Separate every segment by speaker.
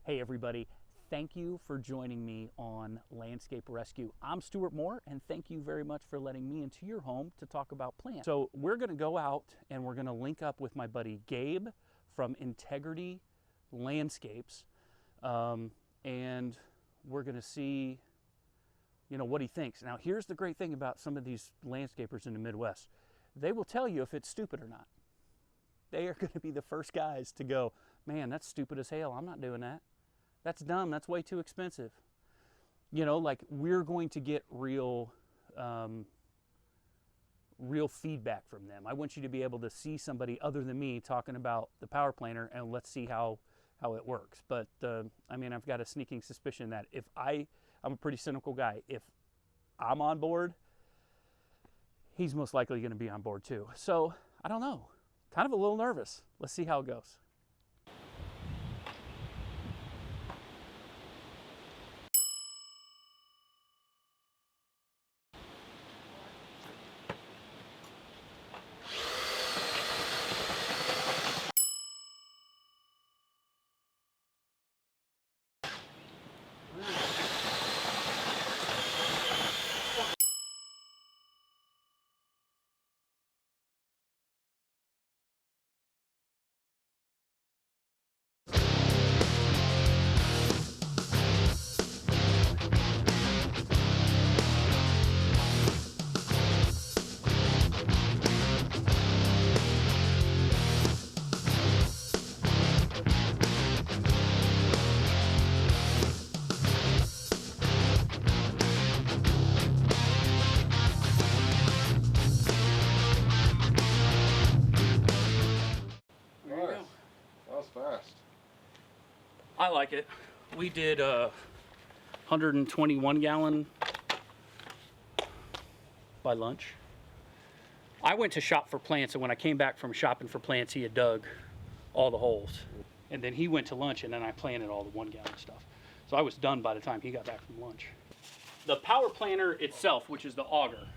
Speaker 1: Hey everybody, thank you for joining me on Landscape Rescue. I'm Stuart Moore, and thank you very much for letting me into your home to talk about plants. So we're gonna go out and we're gonna link up with my buddy Gabe from Integrity Landscapes, and we're gonna see what he thinks. Now here's the great thing about some of these landscapers in the Midwest. They will tell you if it's stupid or not. They are gonna be the first guys to go, man, that's stupid as hell, I'm not doing that. That's dumb, that's way too expensive. Like we're going to get real feedback from them. I want you to be able to see somebody other than me talking about the Power Planter, and let's see how it works. But I mean, I've got a sneaking suspicion that if I'm a pretty cynical guy, if I'm on board, he's most likely gonna be on board too. So I don't know, kind of a little nervous. Let's see how it goes.
Speaker 2: Fast.
Speaker 1: I like it. We did a 121 gallon by lunch. I went to shop for plants, and when I came back from shopping for plants, he had dug all the holes. And then he went to lunch, and then I planted all the 1 gallon stuff. So I was done by the time he got back from lunch. The Power Planter itself, which is the auger,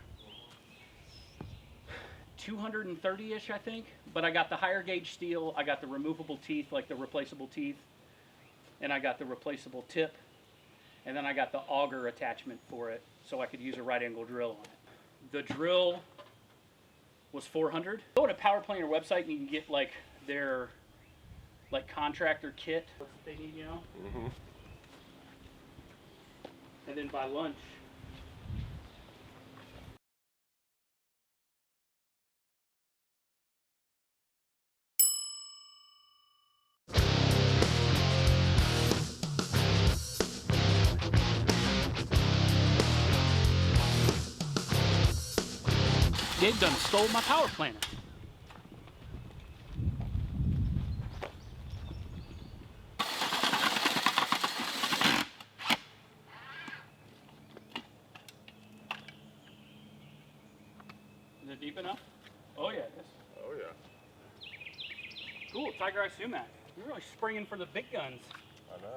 Speaker 1: 230-ish, I think, but I got the higher gauge steel, I got the removable teeth, like the replaceable teeth, and I got the replaceable tip, and then I got the auger attachment for it, so I could use a right angle drill on it. The drill was $400. Go to Power Planter website and you can get like their contractor kit that they need,
Speaker 2: Mm-hmm.
Speaker 1: And then by lunch, Gabe done stole my Power Planter. Is it deep enough? Oh yeah, it is.
Speaker 2: Oh yeah.
Speaker 1: Cool, Tiger Eye Sumac. You're really springing for the big guns.
Speaker 2: I know.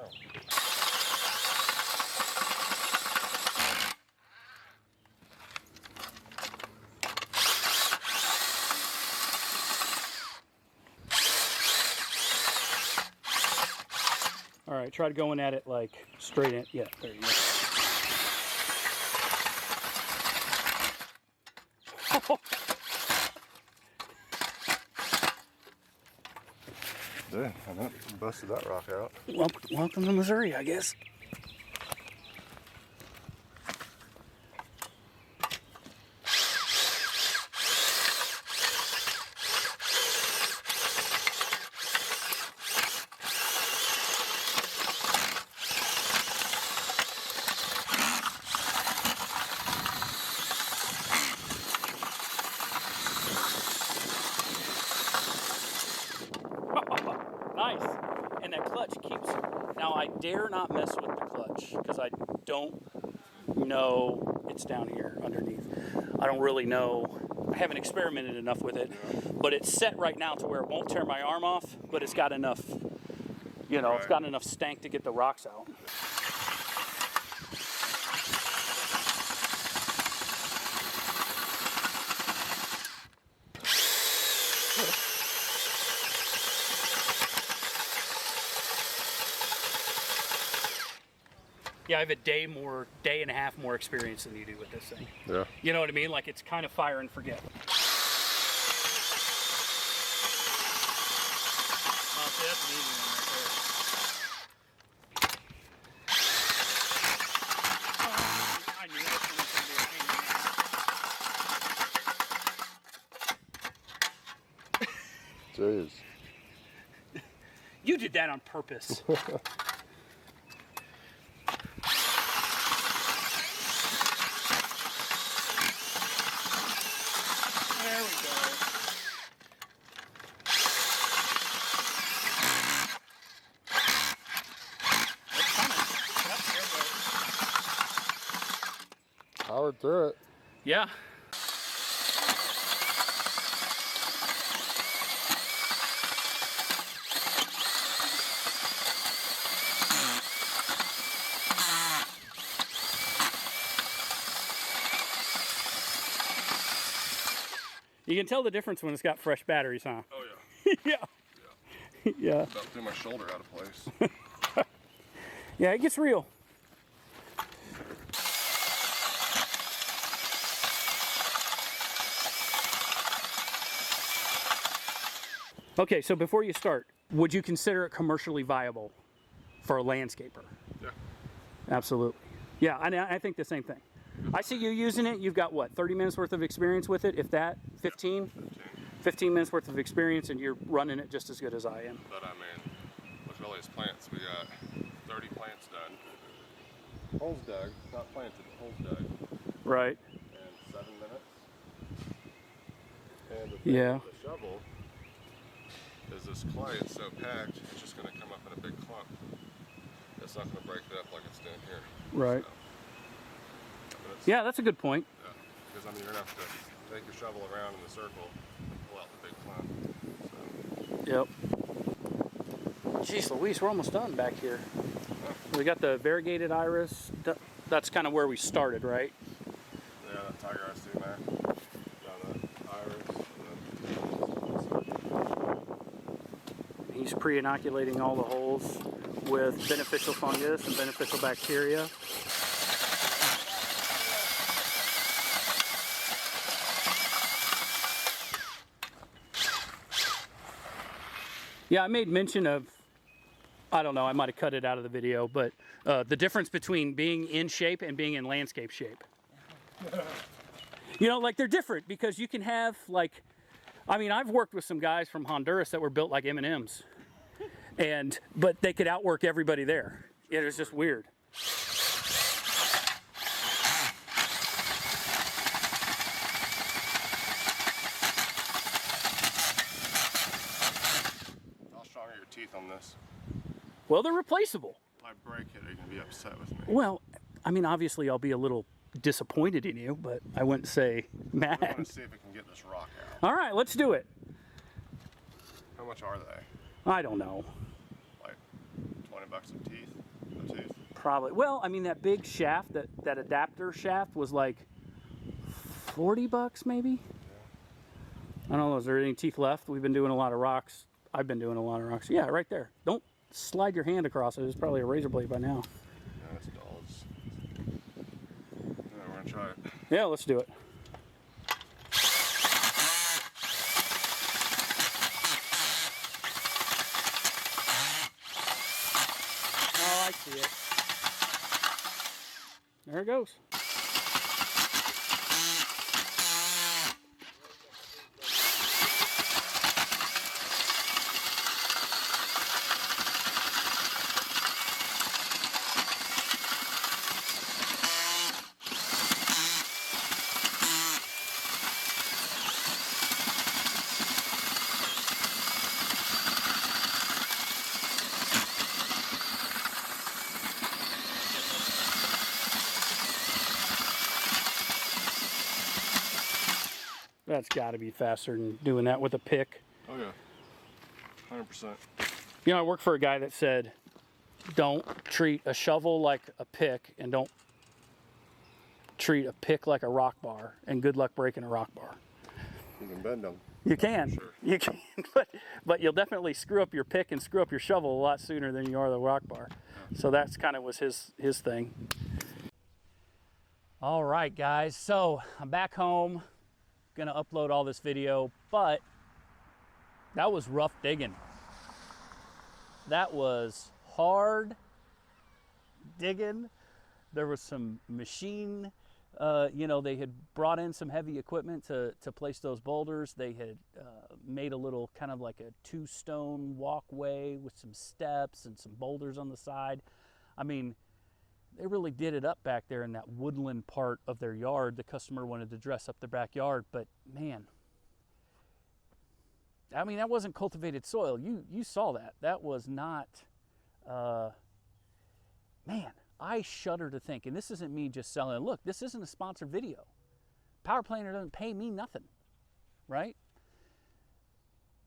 Speaker 1: All right, try going at it like straight in. Yeah, there you go.
Speaker 2: Dang, I know. Busted that rock out.
Speaker 1: Welcome to Missouri, I guess. Nice. And that clutch keeps... Now, I dare not mess with the clutch because I don't know it's down here underneath. I don't really know. I haven't experimented enough with it. But it's set right now to where it won't tear my arm off, but it's got enough, it's got enough stank to get the rocks out. Yeah, I have a day and a half more experience than you do with this thing.
Speaker 2: Yeah.
Speaker 1: You know what I mean? Like, it's kind of fire and forget. Oh, see, that's an easy one right there. I knew this one was going to be a pain in the ass.
Speaker 2: Jeez.
Speaker 1: You did that on purpose. There we go. It's coming. That's good, though.
Speaker 2: Powered through it.
Speaker 1: Yeah. You can tell the difference when it's got fresh batteries, huh?
Speaker 2: Oh
Speaker 1: Yeah.
Speaker 2: yeah.
Speaker 1: Yeah.
Speaker 2: About threw my shoulder out of place.
Speaker 1: Yeah, it gets real. Okay, so before you start, would you consider it commercially viable for a landscaper?
Speaker 2: Yeah.
Speaker 1: Absolutely. Yeah, I think the same thing. I see you using it. You've got, what, 30 minutes worth of experience with it, if that? 15? 15 minutes worth of experience, and you're running it just as good as I am.
Speaker 2: But I mean, with all these plants, we got 30 plants done. Holes dug, not planted, holes dug.
Speaker 1: Right.
Speaker 2: And 7 minutes. And the thing
Speaker 1: Yeah.
Speaker 2: with the shovel is this clay, it's so packed, it's just going to come up in a big clump. It's not going to break it up like it's doing here.
Speaker 1: Right.
Speaker 2: So, but it's,
Speaker 1: Yeah, that's a good point.
Speaker 2: yeah, because I mean, you're going to have to take your shovel around in the circle and pull out the big clump. So,
Speaker 1: Yep. Jeez Louise, we're almost done back here. We got the variegated iris. That's kind of where we started, right?
Speaker 2: yeah, that tiger ice too, man. Down the iris. And
Speaker 1: He's pre-inoculating all the holes with beneficial fungus and beneficial bacteria. Yeah, I made mention of, I don't know, I might have cut it out of the video, but the difference between being in shape and being in landscape shape. You know, like, they're different because you can have, like, I mean, I've worked with some guys from Honduras that were built like M&Ms, but they could outwork everybody there. It was just weird.
Speaker 2: how strong are your teeth on this?
Speaker 1: Well, they're replaceable.
Speaker 2: If I break it, are you going to be upset with me?
Speaker 1: Well, I mean, obviously I'll be a little disappointed in you, but I wouldn't say
Speaker 2: I
Speaker 1: mad.
Speaker 2: want to see if we can get this rock out.
Speaker 1: All right, let's do it.
Speaker 2: How much are they?
Speaker 1: I don't know.
Speaker 2: Like 20 bucks a teeth? A tooth?
Speaker 1: Probably. Well, I mean, that big shaft, that adapter shaft was like 40 bucks maybe. I don't know. Is there any teeth left? We've been doing a lot of rocks. I've been doing a lot of rocks. Yeah, right there. Don't slide your hand across it. It's probably a razor blade by now.
Speaker 2: No, it's dull. Yeah, we're going to try it.
Speaker 1: Yeah, let's do it. Oh, I see it. There it goes. That's got to be faster than doing that with a pick.
Speaker 2: Oh, yeah. 100%.
Speaker 1: You know, I work for a guy that said, don't treat a shovel like a pick and don't treat a pick like a rock bar, and good luck breaking a rock bar.
Speaker 2: You can bend them.
Speaker 1: You can.
Speaker 2: Sure.
Speaker 1: You can, but you'll definitely screw up your pick and screw up your shovel a lot sooner than you are the rock bar.
Speaker 2: Yeah.
Speaker 1: So that's kind of was his thing. All right, guys, so I'm back home, gonna upload all this video, but that was rough digging. That was hard digging. There was some machine, they had brought in some heavy equipment to place those boulders. They had made a little kind of like a 2-stone walkway with some steps and some boulders on the side. I mean, they really did it up back there in that woodland part of their yard. The customer wanted to dress up their backyard, but man, I mean, that wasn't cultivated soil. You saw that. That was not, man, I shudder to think, and this isn't me just selling. Look, this isn't a sponsored video. Power Planter doesn't pay me nothing, right?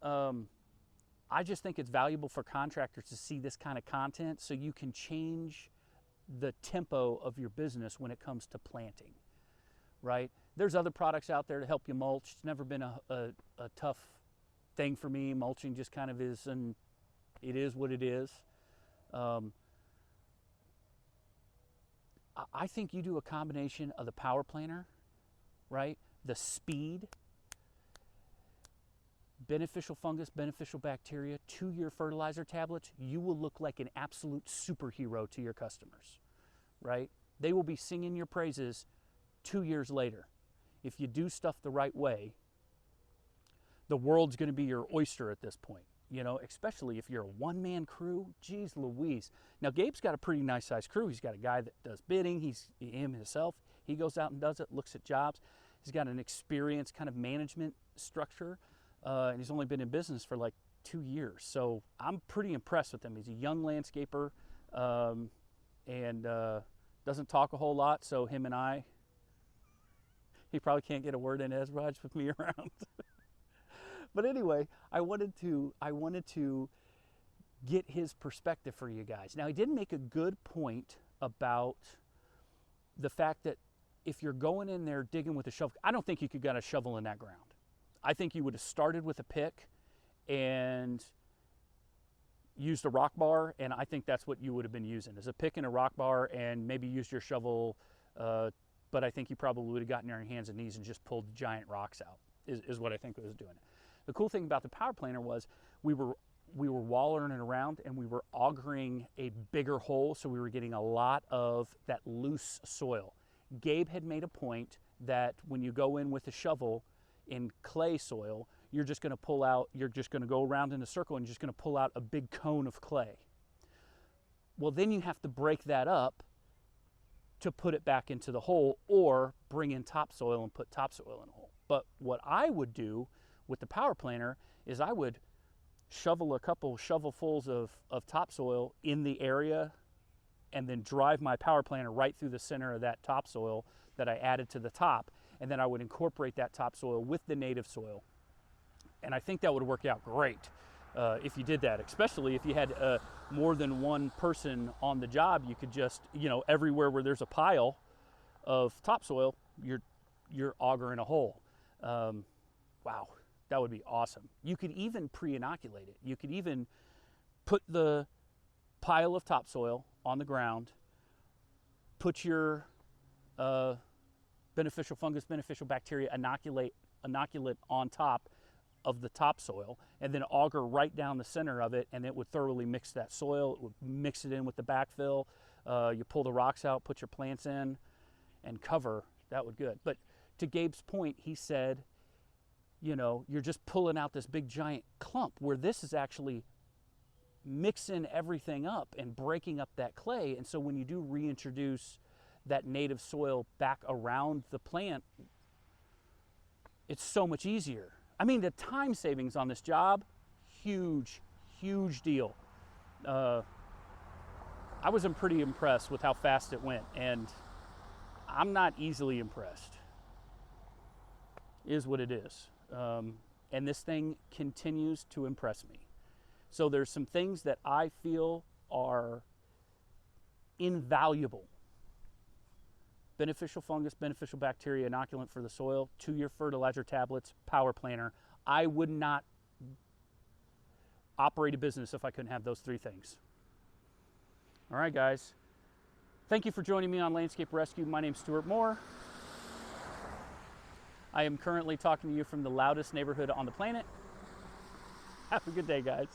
Speaker 1: I just think it's valuable for contractors to see this kind of content so you can change the tempo of your business when it comes to planting, right? There's other products out there to help you mulch. It's never been a tough thing for me. Mulching just kind of is, and it is what it is. I think you do a combination of the Power Planter, right? The speed, beneficial fungus, beneficial bacteria, 2-year fertilizer tablets, you will look like an absolute superhero to your customers, right? They will be singing your praises 2 years later. If you do stuff the right way, the world's gonna be your oyster at this point, especially if you're a one-man crew. Geez Louise. Now, Gabe's got a pretty nice sized crew. He's got a guy that does bidding. He's him himself. He goes out and does it, looks at jobs. He's got an experienced kind of management structure. And he's only been in business for like 2 years. So I'm pretty impressed with him. He's a young landscaper and doesn't talk a whole lot. So him and he probably can't get a word in edgewise with me around. But anyway, I wanted to get his perspective for you guys. Now, he did make a good point about the fact that if you're going in there digging with a shovel, I don't think you could get a shovel in that ground. I think you would have started with a pick and used a rock bar, and I think that's what you would have been using, is a pick and a rock bar, and maybe used your shovel, but I think you probably would have gotten on your hands and knees and just pulled giant rocks out, is what I think was doing it. The cool thing about the Power Planter was we were wallering it around, and we were augering a bigger hole, so we were getting a lot of that loose soil. Gabe had made a point that when you go in with a shovel in clay soil, you're just going to go around in a circle and you're just going to pull out a big cone of clay. Well, then you have to break that up to put it back into the hole, or bring in topsoil and put topsoil in the hole. But what I would do with the Power Planter is I would shovel a couple shovelfuls of topsoil in the area, and then drive my Power Planter right through the center of that topsoil that I added to the top. And then I would incorporate that topsoil with the native soil. And I think that would work out great if you did that, especially if you had more than one person on the job. You could just, everywhere where there's a pile of topsoil, you're augering a hole. Wow, that would be awesome. You could even pre-inoculate it. You could even put the pile of topsoil on the ground, put your beneficial fungus, beneficial bacteria inoculate on top of the topsoil, and then auger right down the center of it, and it would thoroughly mix that soil. It would mix it in with the backfill. You pull the rocks out, put your plants in, and cover. That would good. But to Gabe's point, he said, you're just pulling out this big giant clump, where this is actually mixing everything up and breaking up that clay. And so when you do reintroduce that native soil back around the plant, it's so much easier. I mean, the time savings on this job, huge deal. I was pretty impressed with how fast it went, and I'm not easily impressed. Is what it is. And this thing continues to impress me. So there's some things that I feel are invaluable. Beneficial fungus, beneficial bacteria, inoculant for the soil, 2-year fertilizer tablets, Power Planter. I would not operate a business if I couldn't have those 3 things. All right, guys. Thank you for joining me on Landscape Rescue. My name's Stuart Moore. I am currently talking to you from the loudest neighborhood on the planet. Have a good day, guys.